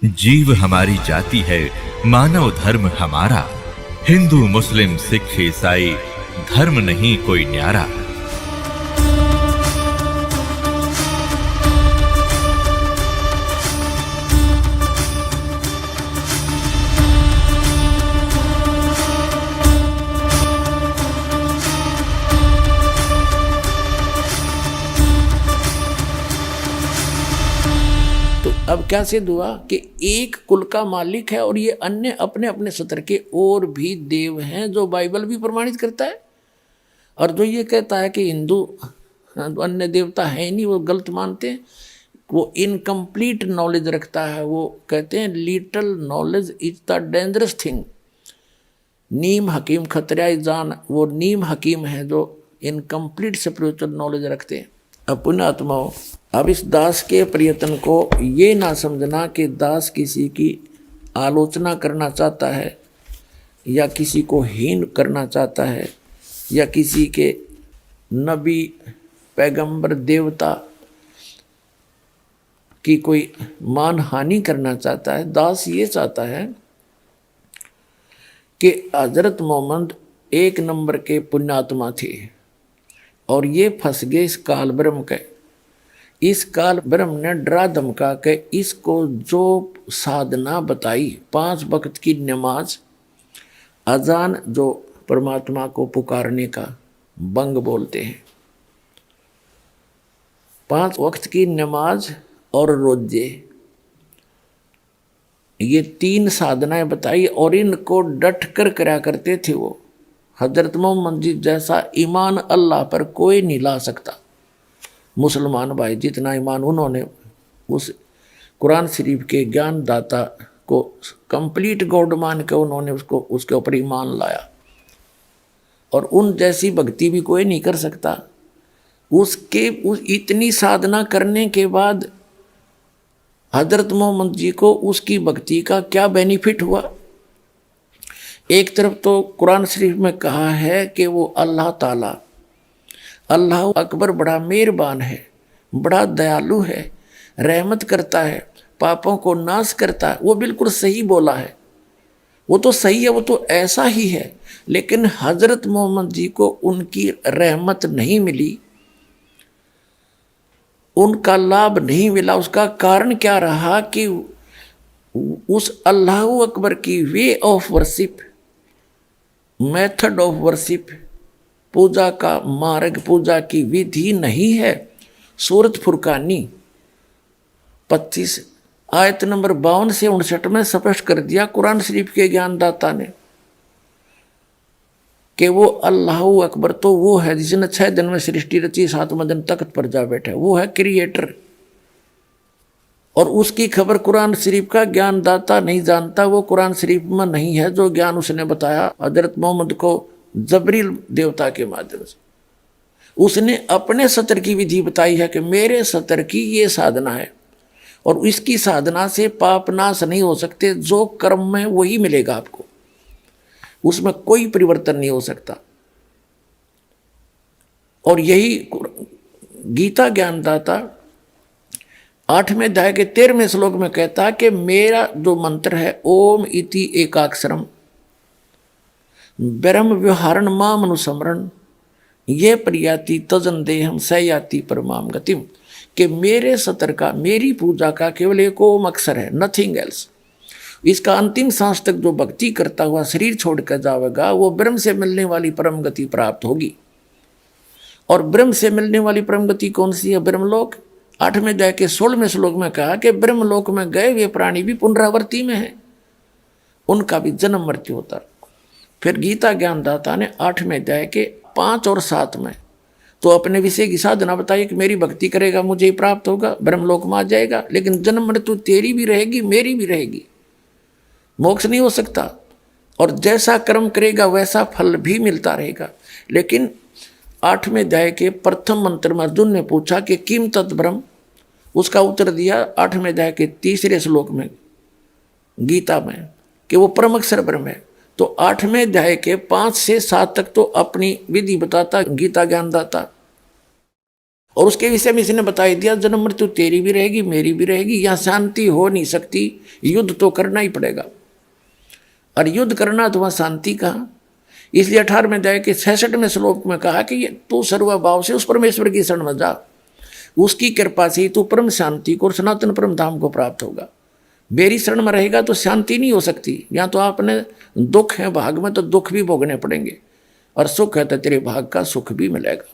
जीव हमारी जाति है, मानव धर्म हमारा। हिंदू मुस्लिम सिख ईसाई धर्म नहीं कोई न्यारा। अब क्या सिद्ध हुआ कि एक कुल का मालिक है और ये अन्य अपने अपने सत्र के और भी देव हैं, जो बाइबल भी प्रमाणित करता है। और जो ये कहता है कि हिंदू अन्य देवता है ही नहीं, वो गलत मानते हैं, वो इनकम्प्लीट नॉलेज रखता है। वो कहते हैं little knowledge is the dangerous thing. नीम हकीम खतरा जान, वो नीम हकीम है जो इनकम्प्लीट स्पिरिचुअल नॉलेज रखते हैं। अब पुण्यात्माओं, अब इस दास के प्रयत्न को ये ना समझना कि दास किसी की आलोचना करना चाहता है या किसी को हीन करना चाहता है या किसी के नबी पैगंबर देवता की कोई मान हानि करना चाहता है। दास ये चाहता है कि हजरत मोहम्मद एक नंबर के पुण्यात्मा थे और ये फंस गए इस काल ब्रह्म के। इस काल ब्रह्म ने डरा धमका के इसको जो साधना बताई, 5 वक्त की नमाज, अजान जो परमात्मा को पुकारने का बंग बोलते हैं, 5 वक्त की नमाज और रोजे, ये 3 साधनाएं बताई और इनको डट कर करा करते थे वो। हजरत मोहम्मद जी जैसा ईमान अल्लाह पर कोई नहीं ला सकता। मुसलमान भाई जितना ईमान उन्होंने उस कुरान शरीफ के ज्ञान दाता को कंप्लीट गॉड मान के उन्होंने उसके ऊपर ईमान लाया, और उन जैसी भक्ति भी कोई नहीं कर सकता। उस इतनी साधना करने के बाद हजरत मोहम्मद जी को उसकी भक्ति का क्या बेनिफिट हुआ? एक तरफ तो कुरान शरीफ में कहा है कि वो अल्लाह ताला, अल्लाह अकबर बड़ा मेहरबान है, बड़ा दयालु है, रहमत करता है, पापों को नाश करता है। वो बिल्कुल सही बोला है, वो तो सही है, वो तो ऐसा ही है। लेकिन हजरत मोहम्मद जी को उनकी रहमत नहीं मिली, उनका लाभ नहीं मिला। उसका कारण क्या रहा कि उस अल्लाह अकबर की way of worship, method of worship, पूजा का मार्ग, पूजा की विधि नहीं है। सूरत फुरकानी 25 आयत नंबर 52 से 59 में स्पष्ट कर दिया कुरान शरीफ के ज्ञानदाता ने कि वो अल्लाह अकबर तो वो है जिसने 6 दिन में सृष्टि रची, 7वें दिन तख्त पर जा बैठे, वो है क्रिएटर। और उसकी खबर कुरान शरीफ का ज्ञानदाता नहीं जानता। वो कुरान शरीफ में नहीं है जो ज्ञान उसने बताया हजरत मोहम्मद को जबरील देवता के माध्यम से। उसने अपने सत्र की विधि बताई है कि मेरे सत्र की ये साधना है और इसकी साधना से पाप नाश नहीं हो सकते, जो कर्म में वही मिलेगा आपको, उसमें कोई परिवर्तन नहीं हो सकता। और यही गीता ज्ञानदाता 8वें अध्याय के 13वें श्लोक में कहता कि मेरा जो मंत्र है ओम इति एकाक्षरम ब्रह्म व्यवहारण माम अनुस्मरण ये प्रयाति तजन देहम सयाति परमाम गतिम, कि मेरे सत्र का, मेरी पूजा का केवल एक ओम अक्षर है, नथिंग एल्स। इसका अंतिम सांस तक जो भक्ति करता हुआ शरीर छोड़कर जाएगा वो ब्रह्म से मिलने वाली परम गति प्राप्त होगी। और ब्रह्म से मिलने वाली परम गति कौन सी है? ब्रह्मलोक। 8वें अध्याय के 16वें श्लोक में कहा कि ब्रह्मलोक में गए हुए प्राणी भी पुनरावृत्ति में है, उनका भी जन्म मृत्यु होता। फिर गीता ज्ञानदाता ने 8वें अध्याय के 5 और 7 में तो अपने विषय की साधना बताई कि मेरी भक्ति करेगा मुझे प्राप्त होगा, ब्रह्मलोक में आ जाएगा, लेकिन जन्म मृत्यु तेरी भी रहेगी मेरी भी रहेगी, मोक्ष नहीं हो सकता। और जैसा कर्म करेगा वैसा फल भी मिलता रहेगा। लेकिन 8वें अध्याय के प्रथम मंत्र में अर्जुन ने पूछा कि किम तत् ब्रह्म, उसका उत्तर दिया 8वें अध्याय के 3रे श्लोक में गीता में कि वो परम अक्षर ब्रह्म है। तो 8वें अध्याय के 5 से 7 तक तो अपनी विधि बताता गीता ज्ञानदाता, और उसके विषय में इसने बता दिया जन्म मृत्यु तेरी भी रहेगी मेरी भी रहेगी, यहाँ शांति हो नहीं सकती, युद्ध तो करना ही पड़ेगा। और युद्ध करना तो वहाँ शांति कहाँ। इसलिए 18वें अध्याय के 66वें श्लोक में कहा कि तू सर्वभाव से उस परमेश्वर की शरण में जा, उसकी कृपा से ही तू परम शांति को और सनातन परम धाम को प्राप्त होगा। मेरी शरण में रहेगा तो शांति नहीं हो सकती। यहाँ तो आपने दुख है भाग में तो दुख भी भोगने पड़ेंगे, और सुख है तो तेरे भाग का सुख भी मिलेगा।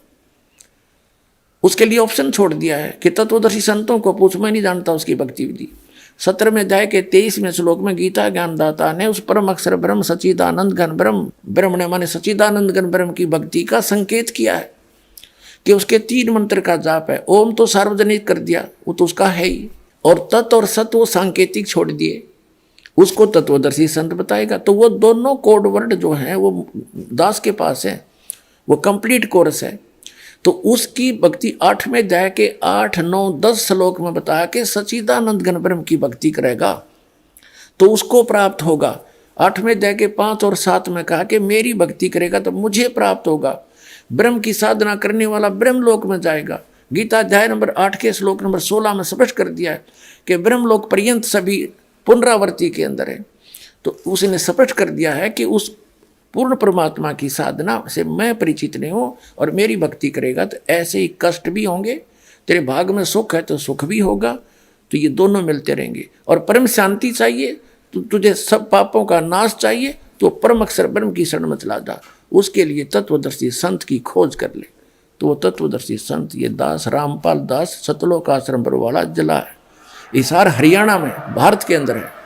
उसके लिए ऑप्शन छोड़ दिया है कि तत्वदर्शी संतों को पूछ, मैं नहीं जानता उसकी भक्ति विधि। 17वें अध्याय के 23वें श्लोक में गीता ज्ञानदाता ने उस परम अक्षर ब्रह्म सच्चिदानंद घन ब्रह्म, ब्रह्म ने माने सच्चिदानंद घन ब्रह्म की भक्ति का संकेत किया है कि उसके 3 मंत्र का जाप है। ओम तो सार्वजनिक कर दिया, वो तो उसका है ही, और तत् और सत वो सांकेतिक छोड़ दिए, उसको तत्वदर्शी संत बताएगा। तो वो दोनों कोड वर्ड जो हैं वो दास के पास है, वो कंप्लीट कोर्स है। तो उसकी भक्ति 8वें अध्याय के 8, 9, 10 श्लोक में बताया कि सच्चिदानंद घन ब्रह्म की भक्ति करेगा तो उसको प्राप्त होगा। 8वें अध्याय के 5 और 7 में कहा कि मेरी भक्ति करेगा तो मुझे प्राप्त होगा। ब्रह्म की साधना करने वाला ब्रह्मलोक में जाएगा। गीता अध्याय नंबर 8 के श्लोक नंबर 16 में स्पष्ट कर दिया है कि ब्रह्मलोक पर्यंत सभी पुनरावृत्ति के अंदर है। तो उसने स्पष्ट कर दिया है कि उस पूर्ण परमात्मा की साधना से मैं परिचित नहीं हूँ, और मेरी भक्ति करेगा तो ऐसे ही कष्ट भी होंगे, तेरे भाग में सुख है तो सुख भी होगा, तो ये दोनों मिलते रहेंगे। और परम शांति चाहिए तो तुझे सब पापों का नाश चाहिए तो परम अक्षर ब्रह्म की शरण में चला जा। उसके लिए तत्वदर्शी संत की खोज कर ले। तो वो तत्वदर्शी संत ये दास रामपाल दास सतलोक आश्रम पर वाला जिला है, हिसार हरियाणा में भारत के अंदर है।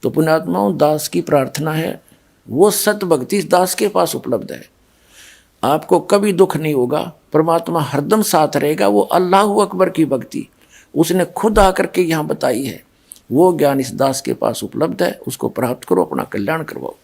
तो पुण्यात्माओं, दास की प्रार्थना है वो सत भक्ति इस दास के पास उपलब्ध है। आपको कभी दुख नहीं होगा, परमात्मा हरदम साथ रहेगा। वो अल्लाह अकबर की भक्ति उसने खुद आकर के यहाँ बताई है, वो ज्ञान इस दास के पास उपलब्ध है। उसको प्राप्त करो, अपना कल्याण करवाओ।